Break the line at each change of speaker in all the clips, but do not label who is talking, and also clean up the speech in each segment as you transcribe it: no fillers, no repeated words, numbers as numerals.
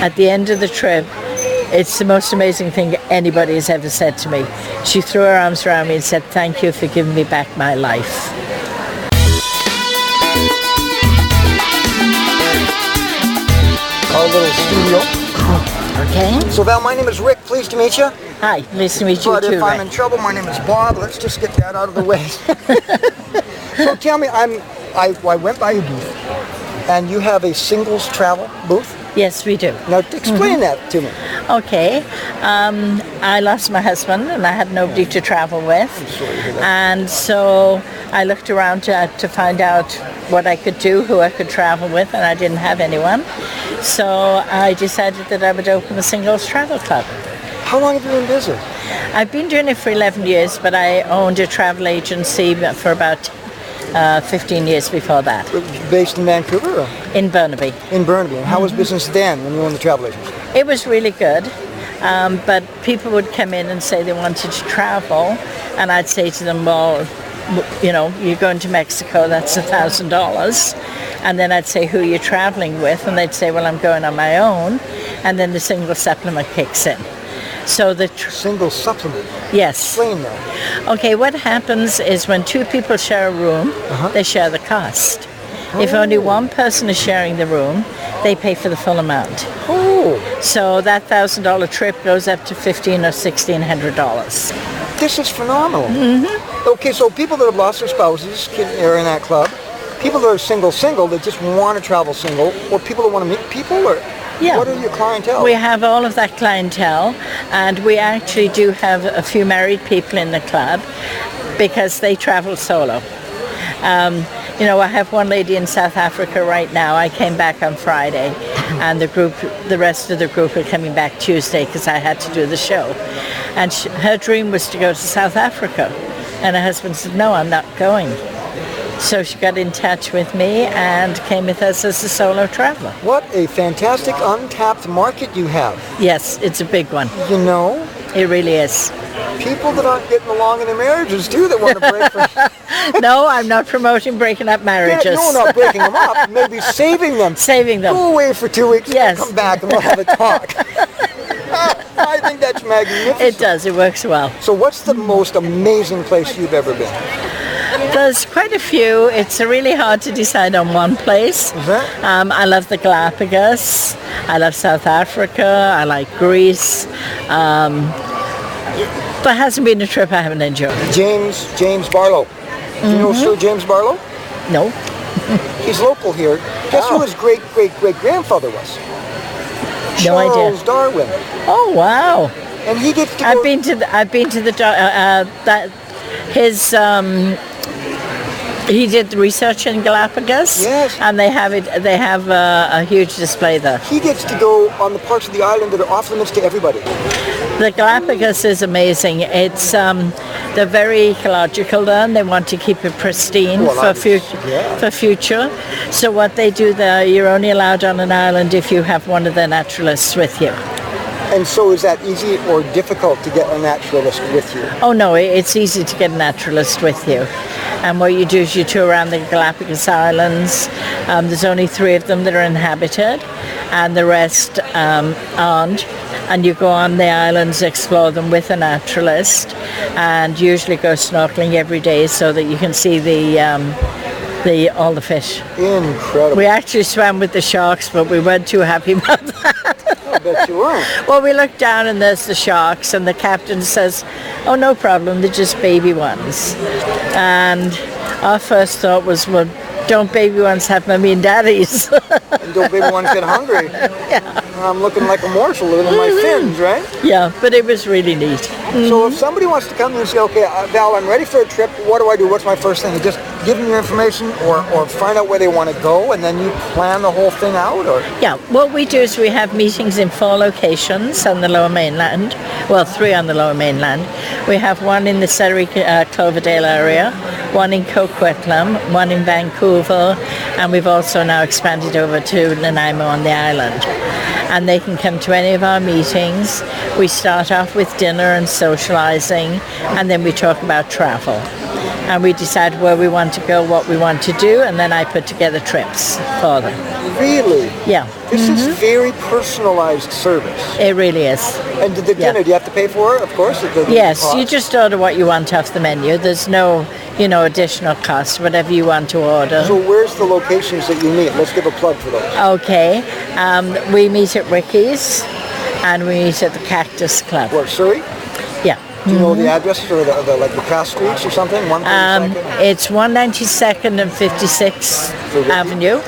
at the end of the trip, it's the most amazing thing anybody has ever said to me. She threw her arms around me and said, "Thank you for giving me back my life."
Our little studio.
Okay.
So Val, my name is Rick. Pleased to meet you.
Hi, nice to meet you
But
too,
if I'm
Rick.
in trouble, my name is Bob. Let's just get that out of the way. So tell me, I went by your booth, and you have a singles travel booth.
Yes, we do.
Now explain that to me.
Okay. I lost my husband and I had nobody to travel with. And so I looked around to find out what I could do, who I could travel with, and I didn't have anyone. So I decided that I would open a Singles Travel Club.
How long have you been in business?
I've been doing it for 11 years, but I owned a travel agency for about 15 years before that.
Based in Vancouver? Or?
In Burnaby.
In Burnaby. And how was business then when you owned the travel agency?
It was really good, but people would come in and say they wanted to travel, and I'd say to them, well, you know, you're going to Mexico, that's $1,000. And then I'd say, who you're traveling with, and they'd say, well, I'm going on my own, and then the single supplement kicks in. So the
single supplement?
Yes.
Explain that.
Okay, what happens is when two people share a room, they share the cost. If only one person is sharing the room, they pay for the full amount.
Oh.
So that $1,000 trip goes up to $1,500 or $1,600.
This is phenomenal. Mm-hmm. Okay, so people that have lost their spouses are in that club. People that are single, that just want to travel single, or people that want to meet people, or
yeah.
What are your clientele?
We have all of that clientele, and we actually do have a few married people in the club because they travel solo. You know, I have one lady in South Africa right now. I came back on Friday, and the rest of the group are coming back Tuesday because I had to do the show. And her dream was to go to South Africa, and her husband said, "No, I'm not going." So she got in touch with me and came with us as a solo traveler.
What a fantastic untapped market you have.
Yes, it's a big one.
You know?
It really is.
People that aren't getting along in their marriages too that want to break them.
No, I'm not promoting breaking up marriages.
Yeah, no, not breaking them up. Maybe saving them.
Saving them.
Go away for 2 weeks
yes.
and come back and we'll have a talk. I think that's magnificent.
It does. It works well.
So what's the most amazing place you've ever been?
There's quite a few. It's really hard to decide on one place.
Is that?
I love the Galapagos. I love South Africa. I like Greece. There hasn't been a trip I haven't enjoyed.
James Barlow. Do you know Sir James Barlow?
No.
He's local here. Guess who his great-great-great-grandfather was?
No idea.
Charles Darwin.
Oh wow!
And he gets to
I've been to his. He did research in Galapagos.
Yes.
And they have a huge display there.
He gets to go on the parts of the island that are off limits to everybody.
The Galapagos is amazing. It's they're very ecological there, and they want to keep it pristine for future. So what they do there, you're only allowed on an island if you have one of the naturalists with you.
And so is that easy or difficult to get a naturalist with you?
Oh no, it's easy to get a naturalist with you. And what you do is you tour around the Galapagos Islands. There's only 3 of them that are inhabited, and the rest aren't. And you go on the islands, explore them with a naturalist, and usually go snorkeling every day so that you can see all the fish.
Incredible.
We actually swam with the sharks, but we weren't too happy about that.
I bet you weren't.
Well, we looked down and there's the sharks, and the captain says, "Oh, no problem, they're just baby ones." And our first thought was, well, don't baby ones have mummy and daddies?
And don't baby ones get hungry?
Yeah.
I'm looking like a morsel in my fins, right?
Yeah, but it was really neat.
So if somebody wants to come and say, okay, Val, I'm ready for a trip, what do I do? What's my first thing? You just give them your information or find out where they want to go, and then you plan the whole thing out? Or
Yeah, what we do is we have meetings in 4 locations on the Lower Mainland. Well, 3 on the Lower Mainland. We have one in the Surrey Cloverdale area, one in Coquitlam, one in Vancouver, and we've also now expanded over to Nanaimo on the island. And they can come to any of our meetings. We start off with dinner and socializing, and then we talk about travel. and we decide where we want to go, what we want to do, and then I put together trips for them.
Really?
Yeah.
This is very personalized service.
It really is.
And the dinner, do you have to pay for it, of course?
Yes, you just order what you want off the menu. There's no, additional cost, whatever you want to order.
So where's the locations that you meet? Let's give a plug for those.
Okay. We meet at Ricky's, and we meet at the Cactus Club.
Where, Surrey?
Yeah.
Do you know the addresses or the cross streets or something?
It's 192nd and 56th Avenue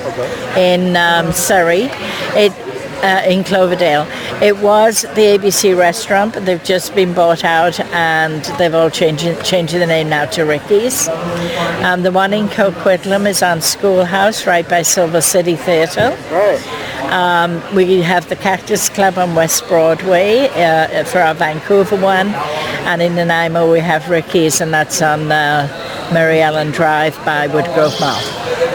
in Surrey. In Cloverdale. It was the ABC restaurant, but they've just been bought out and they've all changed the name now to Ricky's. The one in Coquitlam is on Schoolhouse, right by Silver City Theatre.
Right.
We have the Cactus Club on West Broadway for our Vancouver one, and in Nanaimo we have Ricky's, and that's on Mary Ellen Drive by Woodgrove Mall.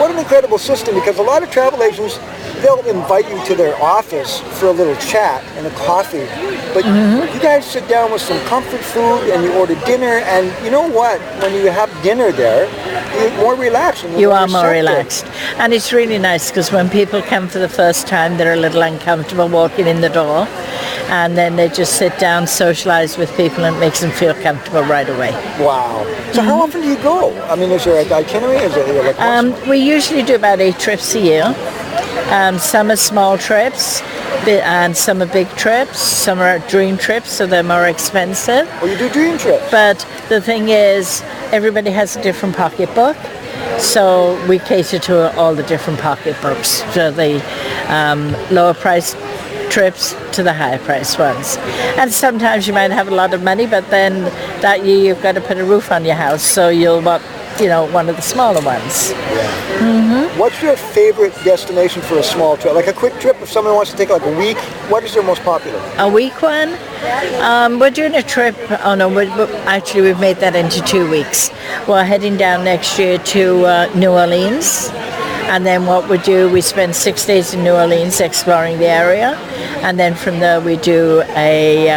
What an incredible system, because a lot of travel agents, they'll invite you to their office for a little chat and a coffee, but you guys sit down with some comfort food and you order dinner, and you know what? When you have dinner there, you're more relaxed. And
you are more relaxed. And it's really nice because when people come for the first time, they're a little uncomfortable walking in the door, and then they just sit down, socialize with people, and it makes them feel comfortable right away.
Wow. So how often do you go? I mean, is there an itinerary? Is it like
we usually do about 8 trips a year. Some are small trips, and some are big trips. Some are dream trips, so they're more expensive.
Oh, you do dream trips?
But the thing is, everybody has a different pocketbook, so we cater to all the different pocketbooks, to the lower price trips to the higher price ones. And sometimes you might have a lot of money, but then that year you've got to put a roof on your house, so you'll want one of the smaller ones.
Yeah. What's your favorite destination for a small trip? Like a quick trip, if someone wants to take like a week, what is their most popular?
A week one? We're doing a trip, actually we've made that into 2 weeks. We're heading down next year to New Orleans. And then what we do, we spend 6 days in New Orleans exploring the area. And then from there we do a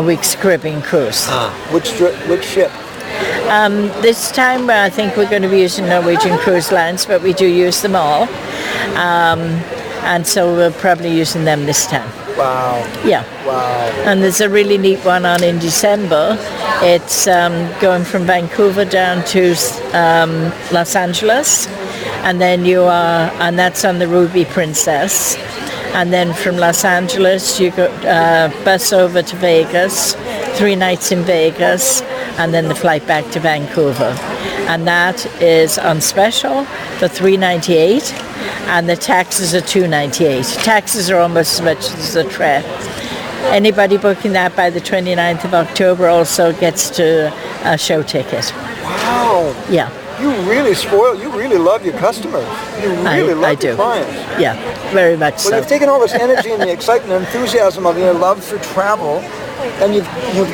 week's Caribbean cruise.
Which ship?
This time I think we're going to be using Norwegian Cruise Lines, but we do use them all. And so we're probably using them this time.
Wow.
Yeah.
Wow.
And there's a really neat one on in December. It's going from Vancouver down to Los Angeles. And then and that's on the Ruby Princess. And then from Los Angeles, you go bus over to Vegas, 3 nights in Vegas, and then the flight back to Vancouver. And that is on special for $398, and the taxes are $298. Taxes are almost as much as the trip. Anybody booking that by the 29th of October also gets to a show ticket.
Wow.
Yeah.
You really love your customers. You really love your clients.
Yeah, very much so.
Well, you've taken all this energy and the excitement and enthusiasm of your love for travel, and you've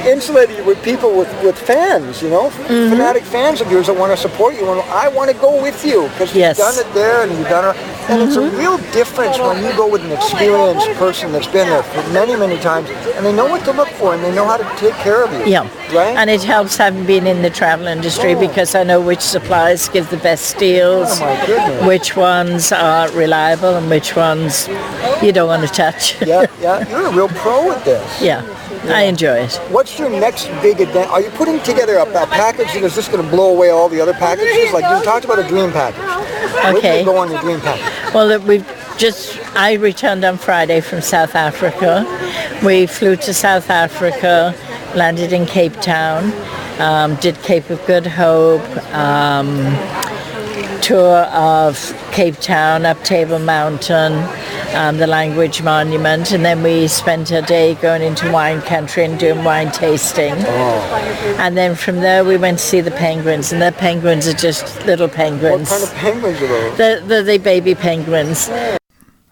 insulated it with people with fans, fanatic fans of yours that want to support you. And I want to go with you because you've done it there and you've done it. And it's a real difference when you go with an experienced person that's been there for many, many times, and they know what to look for and they know how to take care of you.
Yeah.
Right?
And it helps having been in the travel industry because I know which suppliers give the best deals,
oh my goodness,
which ones are reliable and which ones you don't want to touch.
Yeah. You're a real pro at this.
Yeah. I enjoy it.
What's your next big event? Are you putting together a package that is just going to blow away all the other packages? Like you talked about a dream package.
Okay.
Where do you go on your dream package?
Well, I returned on Friday from South Africa. We flew to South Africa, landed in Cape Town, did Cape of Good Hope, tour of Cape Town, up Table Mountain, the Language Monument, and then we spent a day going into wine country and doing wine tasting.
Oh.
And then from there we went to see the penguins, and the penguins are just little penguins.
What kind of penguins are those?
They're the baby penguins.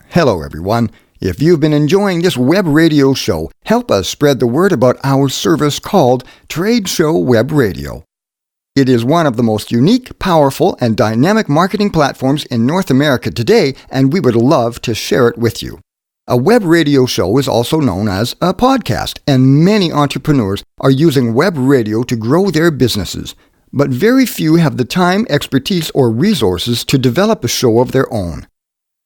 Hello everyone. If you've been enjoying this web radio show, help us spread the word about our service called Trade Show Web Radio. It is one of the most unique, powerful, and dynamic marketing platforms in North America today, and we would love to share it with you. A web radio show is also known as a podcast, and many entrepreneurs are using web radio to grow their businesses. but very few have the time, expertise, or resources to develop a show of their own.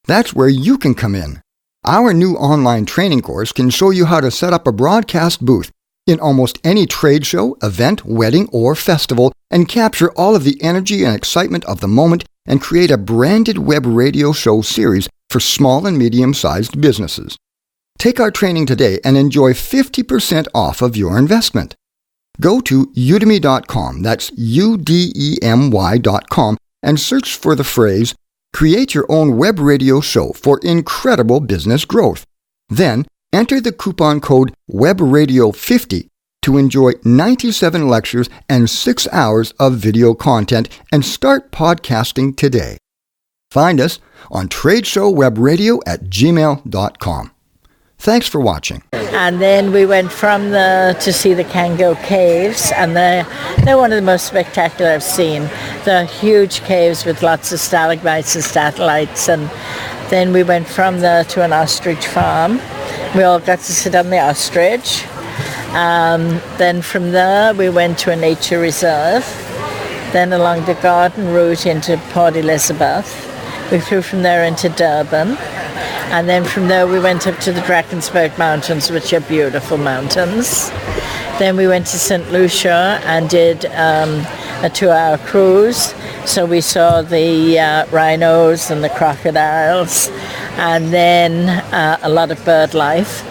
That's where you can come in. Our new online training course can show you how to set up a broadcast booth in almost any trade show, event, wedding, or festival and capture all of the energy and excitement of the moment and create a branded web radio show series for small and medium-sized businesses. Take our training today and enjoy 50% off of your investment. Go to udemy.com, that's udemy.com, and search for the phrase, Create Your Own Web Radio Show for incredible business growth. Then, enter the coupon code WebRadio50 to enjoy 97 lectures and 6 hours of video content and start podcasting today. Find us on tradeshowwebradio@gmail.com. Thanks for watching.
And then we went from to see the Kango Caves, and they're one of the most spectacular I've seen. They're huge caves with lots of stalagmites and stalactites. And then we went from there to an ostrich farm. We all got to sit on the ostrich. Then from there we went to a nature reserve. Then along the garden route into Port Elizabeth. We flew from there into Durban. And then from there we went up to the Drakensberg Mountains, which are beautiful mountains. Then we went to St. Lucia and did a 2-hour cruise. So we saw the rhinos and the crocodiles, and then a lot of bird life.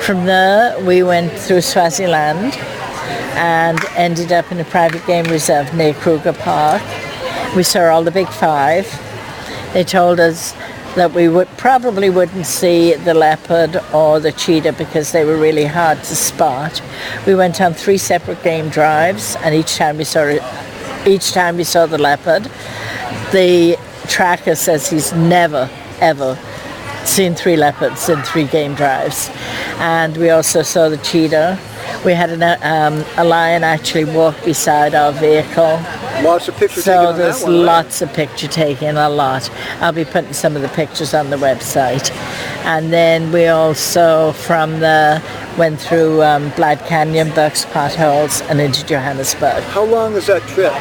From there we went through Swaziland and ended up in a private game reserve near Kruger Park. We saw all the big five. They told us that we probably wouldn't see the leopard or the cheetah because they were really hard to spot. We went on 3 separate game drives, and each time we saw the leopard. The tracker says he's never, ever seen 3 leopards in 3 game drives. And we also saw the cheetah. We had a lion actually walk beside our vehicle.
Lots of pictures taken on that one.
So there's lots of picture taking, a lot. I'll be putting some of the pictures on the website. And then we also from the went through Blood Canyon, Burke's Potholes, and into Johannesburg.
How long is that trip?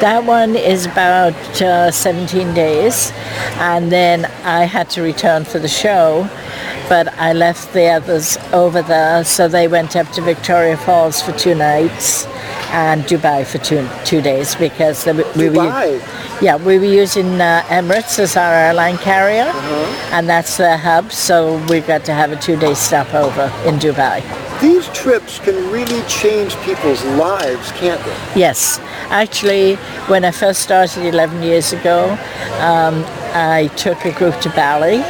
That one is about 17 days. And then I had to return for the show, but I left the others over there, so they went up to Victoria Falls for 2 nights and Dubai for two days because we were using Emirates as our airline carrier, and that's their hub, so we got to have a 2-day stopover in Dubai.
These trips can really change people's lives, can't they?
Yes. Actually, when I first started 11 years ago, I took a group to Bali,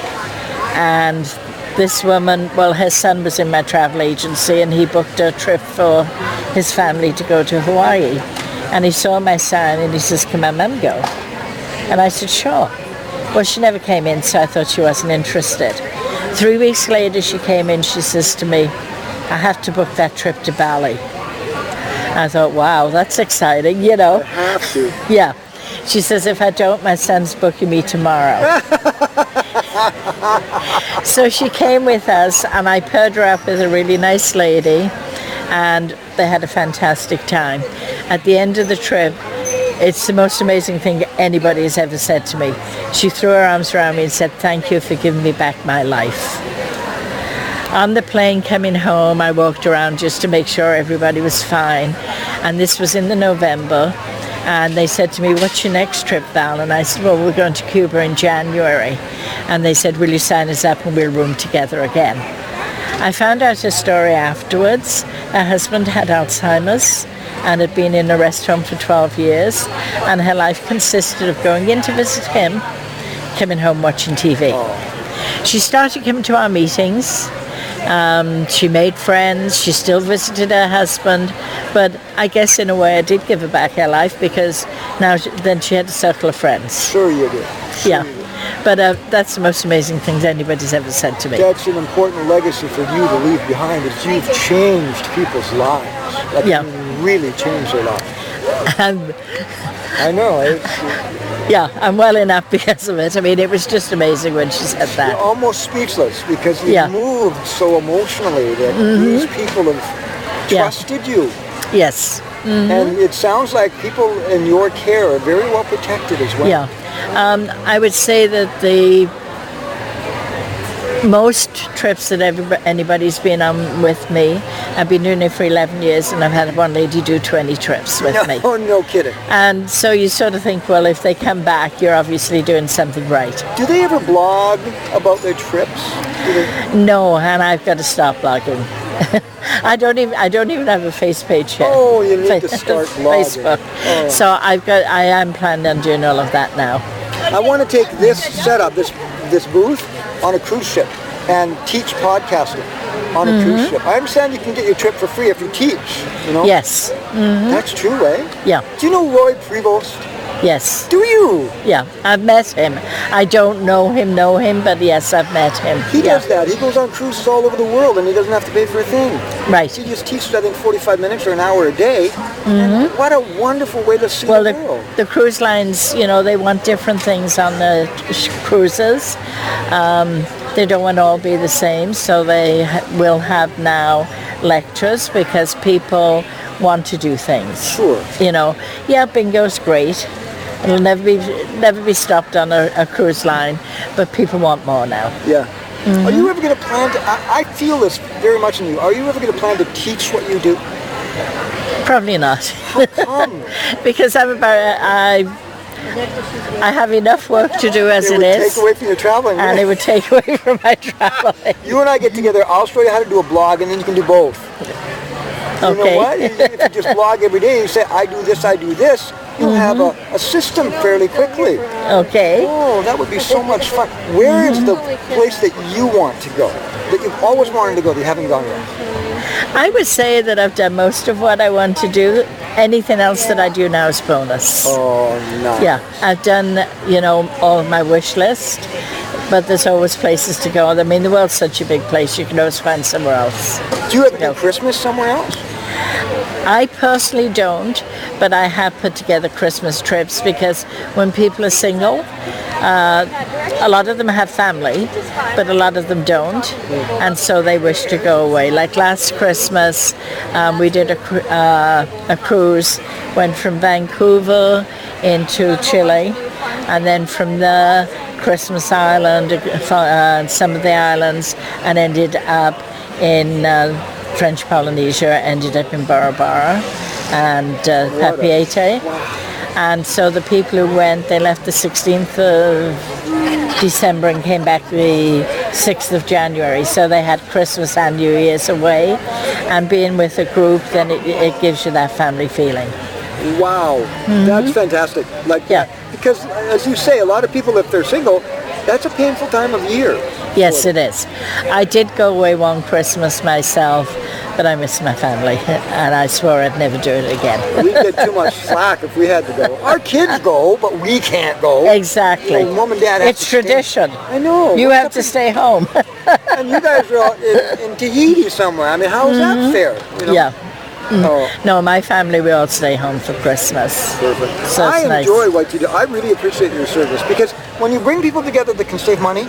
and this woman, well, her son was in my travel agency, and he booked a trip for his family to go to Hawaii. And he saw my sign, and he says, "Can my mum go?" And I said, "Sure." Well, she never came in, so I thought she wasn't interested. 3 weeks later, she came in, she says to me, "I have to book that trip to Bali." I thought, wow, that's exciting, you know.
I have to.
Yeah. She says, "If I don't, my son's booking me tomorrow." So she came with us, and I paired her up with a really nice lady, and they had a fantastic time. At the end of the trip, it's the most amazing thing anybody has ever said to me. She threw her arms around me and said, "Thank you for giving me back my life." On the plane coming home, I walked around just to make sure everybody was fine, and this was in the November. And they said to me, "What's your next trip, Val?" And I said, "Well, we're going to Cuba in January." And they said, "Will you sign us up and we'll room together again?" I found out her story afterwards. Her husband had Alzheimer's and had been in a rest home for 12 years. And her life consisted of going in to visit him, coming home watching TV. She started coming to our meetings. She made friends. She still visited her husband, but I guess in a way I did give her back her life because then she had a circle of friends.
Sure you did.
Yeah, but that's the most amazing thing anybody's ever said to me.
That's an important legacy for you to leave behind, is you've changed people's lives. Like,
yeah.
You really changed their lives.
And
I know.
yeah, I'm well enough because of it. I mean, it was just amazing when she said that.
You're almost speechless because you moved so emotionally that these people have trusted you.
Yes.
And it sounds like people in your care are very well protected as well.
Yeah. I would say that the most trips that anybody's been on with me, I've been doing it for 11 years, and I've had one lady do 20 trips with me.
Oh, no kidding.
And so you sort of think, well, if they come back, you're obviously doing something right.
Do they ever blog about their trips?
No, and I've got to stop blogging. I don't even have a face page yet.
Oh, you need to start blogging.
Facebook.
Oh.
So I am planning on doing all of that now.
I want to take this setup, this booth, on a cruise ship and teach podcasting on a cruise ship. I understand you can get your trip for free if you teach, you know?
Yes.
That's true, eh?
Yeah.
Do you know Roy Prevost?
Yes.
Do you?
Yeah, I've met him. I don't know him, but yes, I've met him.
He does that. He goes on cruises all over the world and he doesn't have to pay for a thing.
Right.
He just teaches, I think, 45 minutes or an hour a day. And what a wonderful way to see the world.
The cruise lines, they want different things on the cruises. They don't want to all be the same, so they will have now lectures because people want to do things.
Sure.
Bingo's great. It'll never be stopped on a cruise line, but people want more now.
Yeah. Are you ever going to plan to, I feel this very much in you, are you ever going to plan to teach what you do?
Probably not.
How come?
Because I have enough work to do as it is.
It would take away from your traveling.
And it would take away from my traveling.
You and I get together, I'll show you how to do a blog and then you can do both. You know what? If you just blog every day, you say, I do this, you'll have a system fairly quickly.
Okay.
Oh, that would be so much fun. Where is the place that you want to go, that you've always wanted to go, that you haven't gone yet?
I would say that I've done most of what I want to do. Anything else that I do now is bonus.
Oh, nice.
Yeah, I've done, all of my wish list, but there's always places to go. I mean, the world's such a big place, you can always find somewhere else.
Do you ever do Christmas somewhere else?
I personally don't, but I have put together Christmas trips because when people are single, a lot of them have family, but a lot of them don't, and so they wish to go away. Like last Christmas, we did a cruise, went from Vancouver into Chile, and then from there, Christmas Island, some of the islands, and ended up in French Polynesia, ended up in Bora Bora and Papeete. And so the people who went, they left the 16th of December and came back the 6th of January. So they had Christmas and New Year's away. And being with a group, then it gives you that family feeling.
Wow, that's fantastic. Because as you say, a lot of people, if they're single, that's a painful time of year.
Yes, it is. I did go away one Christmas myself, but I miss my family, and I swore I'd never do it again.
We'd get too much slack if we had to go. Our kids go, but we can't go.
Exactly.
Mom and Dad have
it's tradition.
I know.
You have to stay home.
And you guys are all in Tahiti somewhere. I mean, how is that fair?
Yeah. No, my family, we all stay home for Christmas.
Perfect.
So
I
nice.
enjoy what you do. I really appreciate your service because when you bring people together that can save money,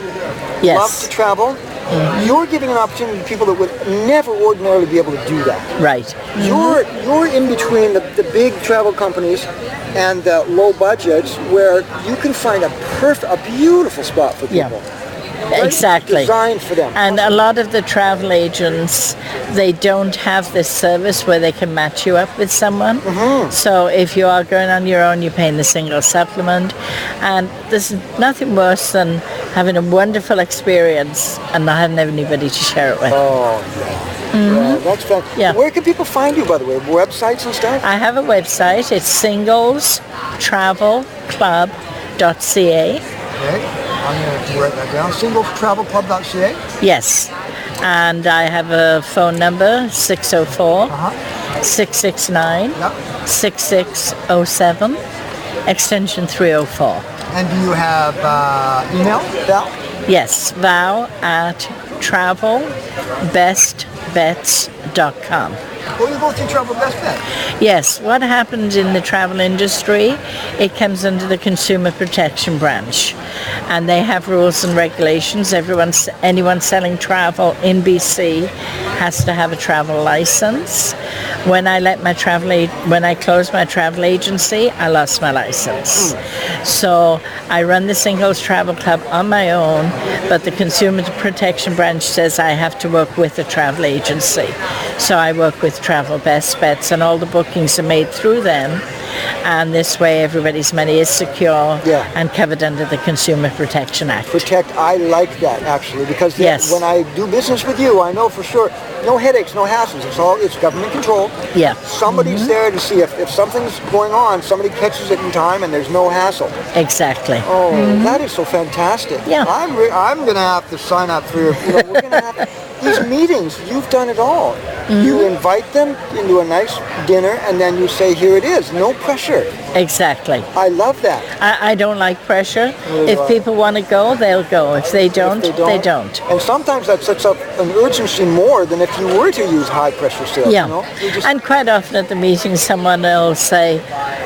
love to travel, you're giving an opportunity to people that would never ordinarily be able to do that.
Right.
You're in between the big travel companies and the low budgets where you can find a beautiful spot for people.
Yeah. Exactly.
Designed for them.
And a lot of the travel agents, they don't have this service where they can match you up with someone. So if you are going on your own, you're paying the single supplement. And there's nothing worse than having a wonderful experience and not having anybody to share it with.
Oh, yeah. Yeah, that's fun.
Yeah.
Where can people find you, by the way? Websites and stuff?
I have a website. It's SinglesTravelClub.ca.
Okay. I'm going to write that down. SinglesTravelClub.ca?
Yes. And I have a phone number, 604-669-6607, extension 304.
And do you have email, Val?
Yes, val@travelbestbets.com.
Well, you go through Travel Best Bet.
Yes, what happens in the travel industry, it comes under the Consumer Protection Branch. And they have rules and regulations. Anyone selling travel in BC has to have a travel license. When I closed my travel agency, I lost my license. So I run the Singles Travel Club on my own, but the Consumer Protection Branch says I have to work with a travel agency. So I work with Travel Best Bets, and all the bookings are made through them. And this way everybody's money is secure and covered under the Consumer Protection Act.
I like that, actually, because when I do business with you, I know for sure, no headaches, no hassles. It's government control.
Yeah.
Somebody's there to see if something's going on, somebody catches it in time, and there's no hassle.
Exactly.
Oh, that is so fantastic.
Yeah.
I'm going to have to sign up for your, we're going to have these meetings. You've done it all. You invite them into a nice dinner, and then you say, here it is, no pressure.
Exactly.
I love that.
I don't like pressure. If people want to go, they'll go. If they don't, they don't.
And sometimes that sets up an urgency more than if you were to use high pressure sales.
Yeah. And quite often at the meeting, someone will say,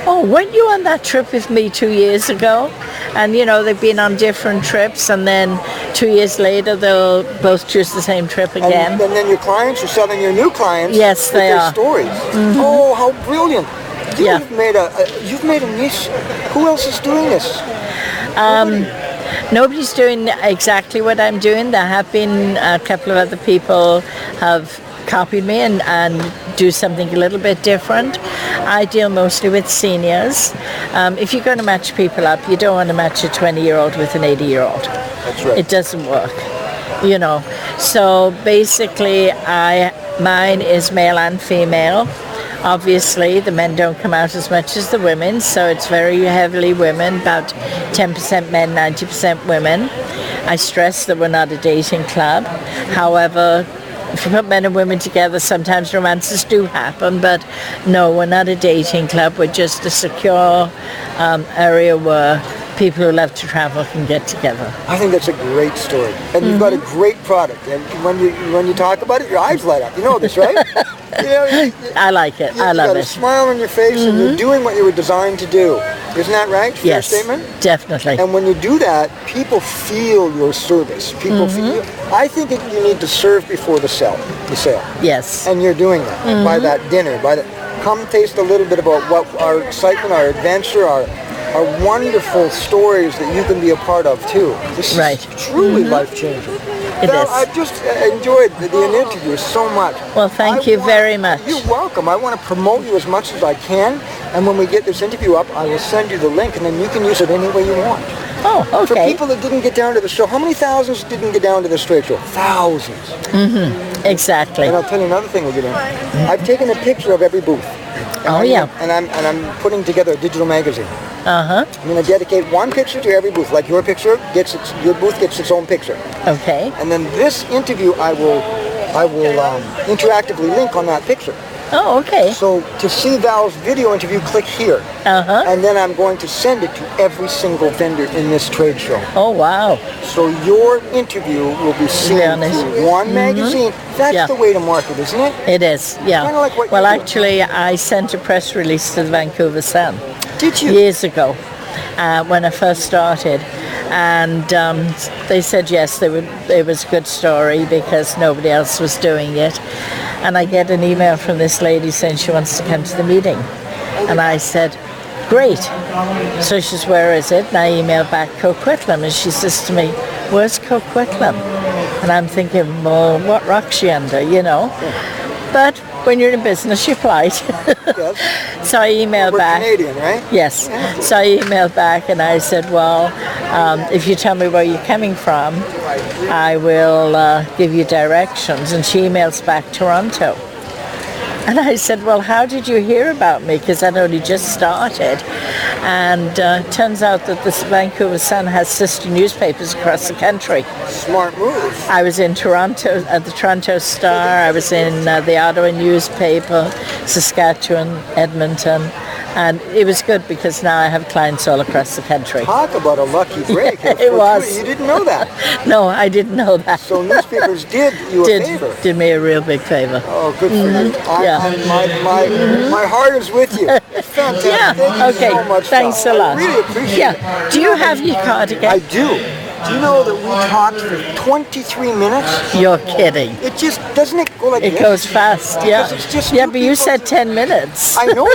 oh, weren't you on that trip with me 2 years ago? And, they've been on different trips, and then 2 years later, they'll both choose the same trip again.
And then your clients are selling your new clients
with
their stories. Oh, how brilliant. You've made a niche. Who else is doing this?
Nobody's doing exactly what I'm doing. There have been a couple of other people have copied me and do something a little bit different. I deal mostly with seniors. If you're going to match people up, you don't want to match a 20-year-old with an 80-year-old.
That's right.
It doesn't work, So basically, mine is male and female. Obviously, the men don't come out as much as the women, so it's very heavily women, about 10% men, 90% women. I stress that we're not a dating club. However, if you put men and women together, sometimes romances do happen, but no, we're not a dating club. We're just a secure area where people who love to travel can get together.
I think that's a great story. And you've got a great product. And when you talk about it, your eyes light up. You know this, right?
I like it. I love it.
You got a smile on your face, and you're doing what you were designed to do. Isn't that right? Fair statement?
Definitely.
And when you do that, people feel your service. People feel. I think you need to serve before the sale.
Yes.
And you're doing that by that dinner. Come taste a little bit about what our excitement, our adventure, our wonderful stories that you can be a part of too. This is truly life-changing.
It is.
I've just enjoyed the interview so much.
Well, thank you very much.
You're welcome. I want to promote you as much as I can, and when we get this interview up, I will send you the link, and then you can use it any way you want.
Oh, okay.
For people that didn't get down to the show, how many thousands didn't get down to the trade show? Thousands.
Exactly.
And I'll tell you another thing we'll get in. I've taken a picture of every booth. And I'm putting together a digital magazine. I'm going to dedicate one picture to every booth. Like your picture your booth gets its own picture.
Okay.
And then this interview, I will interactively link on that picture.
Oh, okay.
So to see Val's video interview, click here. And then I'm going to send it to every single vendor in this trade show.
Oh, wow.
So your interview will be seen through one magazine. That's the way to market, isn't it?
It is, yeah.
Kind of like what
well, actually, I sent a press release to the Vancouver Sun.
Did you?
Years ago, when I first started. And they said yes, it was a good story because nobody else was doing it. And I get an email from this lady saying she wants to come to the meeting. And I said, great. So she says, where is it? And I emailed back Coquitlam, and she says to me, where's Coquitlam? And I'm thinking, well, what rock's she under, But when you're in business, you're polite.
Yes.
So I emailed back.
Canadian, right?
Yes. So I emailed back and I said, well, if you tell me where you're coming from, I will give you directions. And she emails back Toronto. And I said, well, how did you hear about me? Because I'd only just started. And turns out that the Vancouver Sun has sister newspapers across the country.
Smart move.
I was in Toronto, at the Toronto Star. I was in the Ottawa newspaper, Saskatchewan, Edmonton. And it was good because now I have clients all across the country.
Talk about a lucky break.
It was.
You didn't know that.
No, I didn't know that.
So newspapers did you a favor.
Did me a real big favor.
Oh, good for you. My heart is with you. It's fantastic.
Yeah.
Thank you so much.
Thanks a lot.
I really appreciate it.
Do you have your card again?
I do. Do you know that we talked for 23 minutes?
You're kidding.
It just, doesn't it go like
It
this?
goes fast, yeah.
Because it's just
Yeah,
two
but you
people-
said 10 minutes.
I know.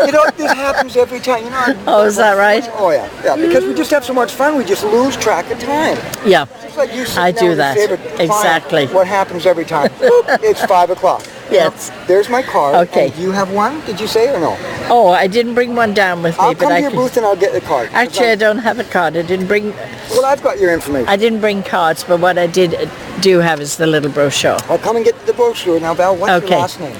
You know, this happens every time. You know.
Oh, is that right?
Oh, yeah. Yeah, because we just have so much fun, we just lose track of time.
Yeah.
It's like you sitting
I
down
do
with your
that.
favorite client.
Exactly.
What happens every time? Boop, it's 5 o'clock.
Yes.
There's my card.
Okay.
And you have one, did you say, or no?
Oh, I didn't bring one down with me,
I'll
but
come to
I
your
can.
booth and I'll get the card.
Actually, I don't have a card. I didn't bring.
Well, I've got your information.
I didn't bring cards, but what I do have is the little brochure.
I'll come and get the brochure. Now, Val, what's
Okay.
your last name?